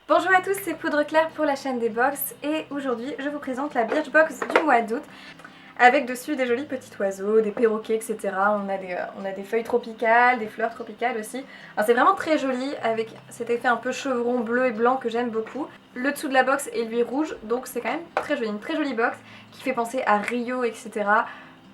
Bonjour à tous, c'est Poudre Claire pour la chaîne des box et aujourd'hui je vous présente la Birchbox du mois d'août avec dessus des jolis petits oiseaux, des perroquets, etc. On a des feuilles tropicales, des fleurs tropicales aussi. C'est vraiment très joli avec cet effet un peu chevron bleu et blanc que j'aime beaucoup. Le dessous de la box est lui rouge, donc c'est quand même très joli, une très jolie box qui fait penser à Rio, etc.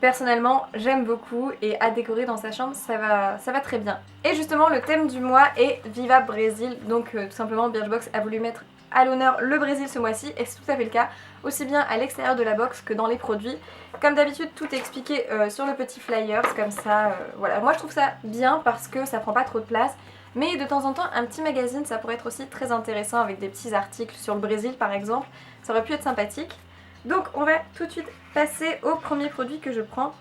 Personnellement, j'aime beaucoup et à décorer dans sa chambre, ça va très bien. Et justement, le thème du mois est Viva Brésil, donc tout simplement Birchbox a voulu mettre à l'honneur le Brésil ce mois-ci et c'est tout à fait le cas, aussi bien à l'extérieur de la box que dans les produits. Comme d'habitude, tout est expliqué sur le petit flyer, comme ça, voilà. Moi je trouve ça bien parce que ça prend pas trop de place, mais de temps en temps, un petit magazine, ça pourrait être aussi très intéressant avec des petits articles sur le Brésil par exemple, ça aurait pu être sympathique. Donc on va tout de suite passer au premier produit que je prends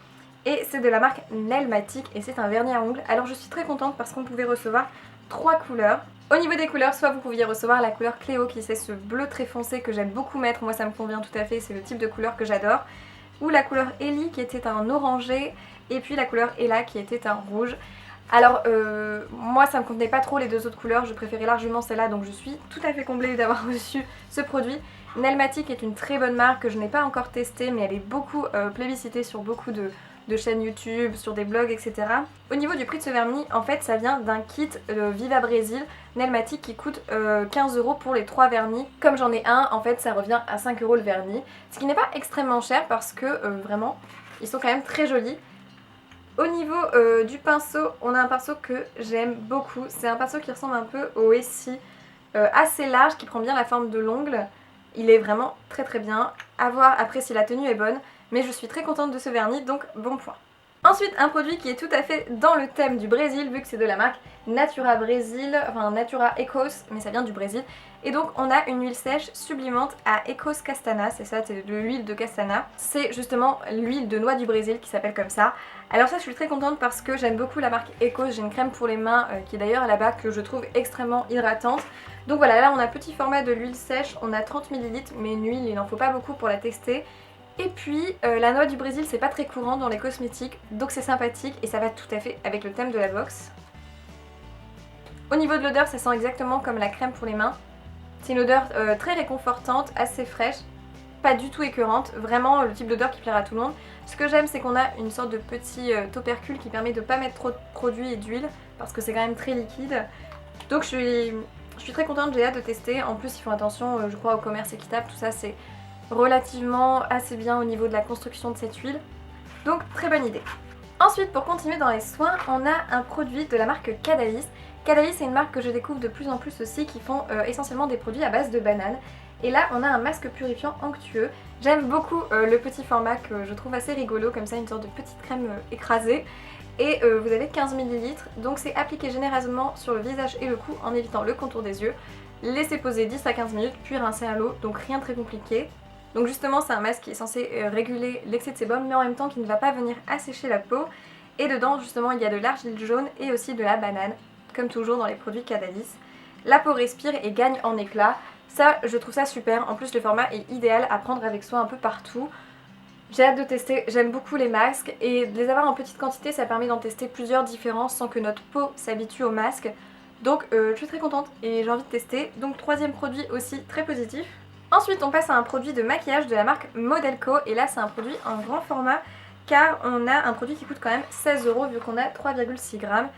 et c'est de la marque Nelmatic et c'est un vernis à ongles. Alors je suis très contente parce qu'on pouvait recevoir 3 couleurs. Au niveau des couleurs, soit vous pouviez recevoir la couleur Cléo qui c'est ce bleu très foncé que j'aime beaucoup mettre, moi ça me convient tout à fait, c'est le type de couleur que j'adore, ou la couleur Ellie qui était un orangé et puis la couleur Ella qui était un rouge. Alors moi ça me convenait pas trop les deux autres couleurs, je préférais largement celle-là donc je suis tout à fait comblée d'avoir reçu ce produit. Nelmatic est une très bonne marque que je n'ai pas encore testée mais elle est beaucoup plébiscitée sur beaucoup de chaînes YouTube, sur des blogs, etc. Au niveau du prix de ce vernis, en fait ça vient d'un kit Viva Brésil Nelmatic qui coûte 15 € pour les 3 vernis. Comme j'en ai un, en fait ça revient à 5 € le vernis, ce qui n'est pas extrêmement cher parce que vraiment ils sont quand même très jolis. Au niveau du pinceau, on a un pinceau que j'aime beaucoup. C'est un pinceau qui ressemble un peu au Essie, assez large, qui prend bien la forme de l'ongle. Il est vraiment très très bien. À voir après si la tenue est bonne, mais je suis très contente de ce vernis, donc bon point. Ensuite, un produit qui est tout à fait dans le thème du Brésil, vu que c'est de la marque Natura Brésil, enfin Natura Ecos, mais ça vient du Brésil. Et donc on a une huile sèche sublimante à Ecos Castana, c'est ça, c'est de l'huile de castana. C'est justement l'huile de noix du Brésil qui s'appelle comme ça. Alors ça je suis très contente parce que j'aime beaucoup la marque Ecos, j'ai une crème pour les mains qui est d'ailleurs là-bas que je trouve extrêmement hydratante. Donc voilà, là on a petit format de l'huile sèche, on a 30 ml, mais une huile il n'en faut pas beaucoup pour la tester. Et puis la noix du Brésil c'est pas très courant dans les cosmétiques, donc c'est sympathique et ça va tout à fait avec le thème de la box. Au niveau de l'odeur ça sent exactement comme la crème pour les mains. C'est une odeur très réconfortante, assez fraîche, pas du tout écœurante, vraiment le type d'odeur qui plaira à tout le monde. Ce que j'aime c'est qu'on a une sorte de petit opercule qui permet de ne pas mettre trop de produits et d'huile parce que c'est quand même très liquide. Donc je suis très contente, j'ai hâte de tester. En plus ils font attention je crois au commerce équitable, tout ça c'est relativement assez bien au niveau de la construction de cette huile. Donc très bonne idée. Ensuite pour continuer dans les soins, on a un produit de la marque Cadalis. Cadalis c'est une marque que je découvre de plus en plus aussi qui font essentiellement des produits à base de bananes. Et là on a un masque purifiant onctueux. J'aime beaucoup le petit format que je trouve assez rigolo, comme ça une sorte de petite crème écrasée. Et vous avez 15 ml, donc c'est appliqué généreusement sur le visage et le cou en évitant le contour des yeux. Laissez poser 10 à 15 minutes puis rincer à l'eau, donc rien de très compliqué. Donc justement c'est un masque qui est censé réguler l'excès de sébum mais en même temps qui ne va pas venir assécher la peau. Et dedans justement il y a de l'argile jaune et aussi de la banane, comme toujours dans les produits Cadalis. La peau respire et gagne en éclat. Ça je trouve ça super, en plus le format est idéal à prendre avec soi un peu partout. J'ai hâte de tester, j'aime beaucoup les masques et de les avoir en petite quantité ça permet d'en tester plusieurs différents sans que notre peau s'habitue au masque. Donc je suis très contente et j'ai envie de tester. Donc troisième produit aussi très positif. Ensuite on passe à un produit de maquillage de la marque Modelco et là c'est un produit en grand format car on a un produit qui coûte quand même 16 € vu qu'on a 3,6 grammes.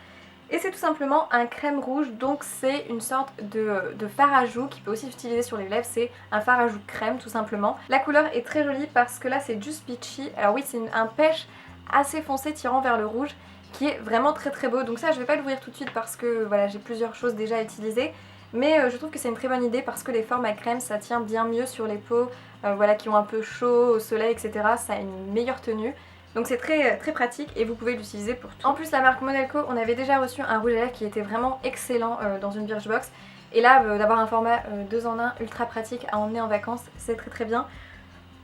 Et c'est tout simplement un crème rouge, donc c'est une sorte de fard à joues qui peut aussi s'utiliser sur les lèvres, c'est un fard à joues crème tout simplement. La couleur est très jolie parce que là c'est Just Peachy, alors oui c'est un pêche assez foncé tirant vers le rouge qui est vraiment très très beau, donc ça je vais pas l'ouvrir tout de suite parce que voilà j'ai plusieurs choses déjà utilisées. Mais je trouve que c'est une très bonne idée parce que les formes à crème ça tient bien mieux sur les peaux voilà, qui ont un peu chaud au soleil etc. Ça a une meilleure tenue. Donc c'est très, très pratique et vous pouvez l'utiliser pour tout. En plus la marque Modelco, on avait déjà reçu un rouge à lèvres qui était vraiment excellent dans une Birchbox. Et là d'avoir un format 2 en 1 ultra pratique à emmener en vacances, c'est très très bien.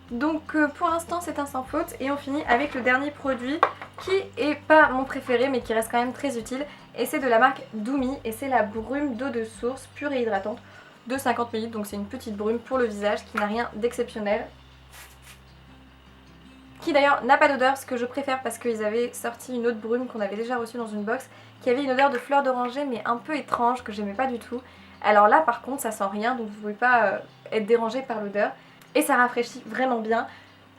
Donc pour l'instant c'est un sans faute et on finit avec le dernier produit qui est pas mon préféré mais qui reste quand même très utile. Et c'est de la marque Doumi et c'est la brume d'eau de source pure et hydratante de 50 ml. Donc c'est une petite brume pour le visage qui n'a rien d'exceptionnel. Qui d'ailleurs n'a pas d'odeur, ce que je préfère parce qu'ils avaient sorti une autre brume qu'on avait déjà reçue dans une box qui avait une odeur de fleur d'oranger mais un peu étrange que j'aimais pas du tout. Alors là par contre ça sent rien, donc vous ne pouvez pas être dérangé par l'odeur. Et ça rafraîchit vraiment bien.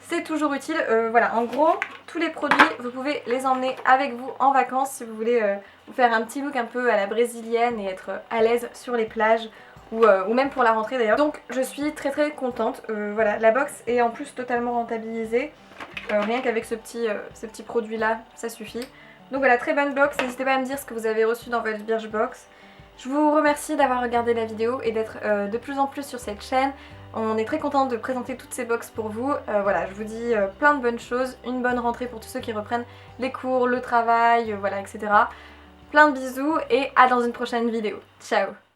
C'est toujours utile. Voilà, en gros, tous les produits, vous pouvez les emmener avec vous en vacances si vous voulez vous faire un petit look un peu à la brésilienne et être à l'aise sur les plages ou même pour la rentrée d'ailleurs. Donc je suis très très contente. Voilà, la box est en plus totalement rentabilisée. Rien qu'avec ce petit produit là, ça suffit. Donc voilà, très bonne box. N'hésitez pas à me dire ce que vous avez reçu dans votre Birchbox. Je vous remercie d'avoir regardé la vidéo et d'être de plus en plus sur cette chaîne. On est très contente de présenter toutes ces box pour vous. Voilà, je vous dis plein de bonnes choses, une bonne rentrée pour tous ceux qui reprennent les cours, le travail, voilà, etc. Plein de bisous et à dans une prochaine vidéo. Ciao!